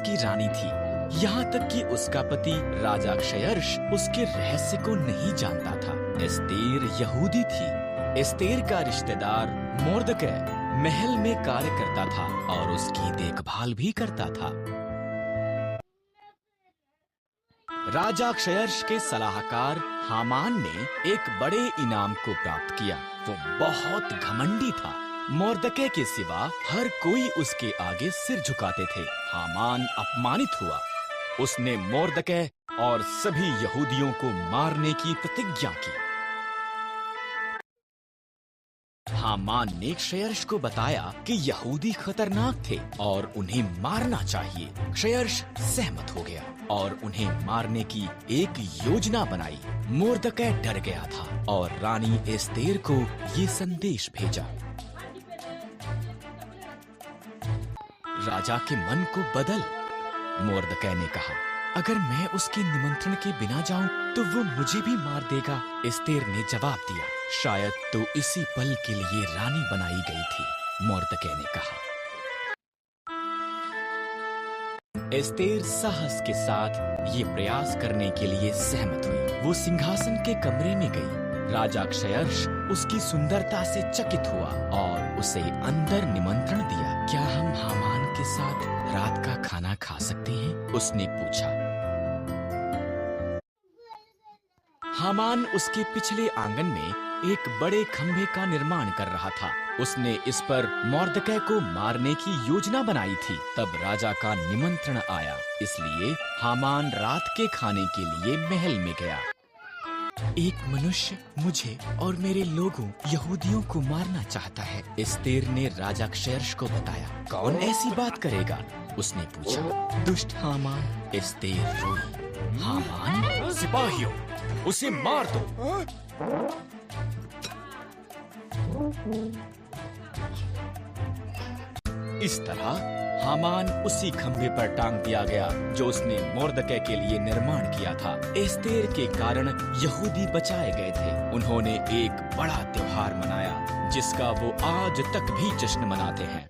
की रानी थी, यहाँ तक कि उसका पति राजा क्षयर्ष उसके रहस्य को नहीं जानता था। एस्तेर यहूदी थी। एस्तेर का रिश्तेदार मोर्दकै महल में कार्य करता था और उसकी देखभाल भी करता था। राजा क्षयर्ष के सलाहकार हामान ने एक बड़े इनाम को प्राप्त किया। वो बहुत घमंडी था। मोर्दकै के सिवा हर कोई उसके आगे सिर झुकाते थे। हामान अपमानित हुआ। उसने मोर्दकै और सभी यहूदियों को मारने की प्रतिज्ञा की। हामान ने क्षयर्ष को बताया कि यहूदी खतरनाक थे और उन्हें मारना चाहिए। क्षयर्ष सहमत हो गया और उन्हें मारने की एक योजना बनाई। मोर्दकै डर गया था और रानी एस्तेर को ये संदेश भेजा। राजा के मन को बदल। मोर्दकै ने कहा, अगर मैं उसके निमंत्रण के बिना जाऊं तो वो मुझे भी मार देगा। एस्तेर ने जवाब दिया, शायद तो इसी पल के लिए रानी बनाई गई थी। मोर्दकै ने कहा। एस्तेर साहस के साथ ये प्रयास करने के लिए सहमत हुई। वो सिंहासन के कमरे में गई। राजा क्षयर्ष उसकी सुंदरता से चकित हुआ और उसे अंदर निमंत्रण दिया। क्या हम हामान के साथ रात का खाना खा सकते हैं? उसने पूछा। हामान उसके पिछले आंगन में एक बड़े खंभे का निर्माण कर रहा था। उसने इस पर मोर्दकै को मारने की योजना बनाई थी। तब राजा का निमंत्रण आया, इसलिए हामान रात के खाने के लिए महल में गया। एक मनुष्य मुझे और मेरे लोगों यहूदियों को मारना चाहता है, एस्तेर ने राजा क्षयर्ष को बताया। कौन ऐसी बात करेगा? उसने पूछा। दुष्ट हामान। एस्तेर रोई। हामान, सिपाहियों, उसे मार दो। इस तरह हामान उसी खंभे पर टांग दिया गया जो उसने मोर्दकै के लिए निर्माण किया था। एस्तेर के कारण यहूदी बचाए गए थे। उन्होंने एक बड़ा त्योहार मनाया जिसका वो आज तक भी जश्न मनाते हैं।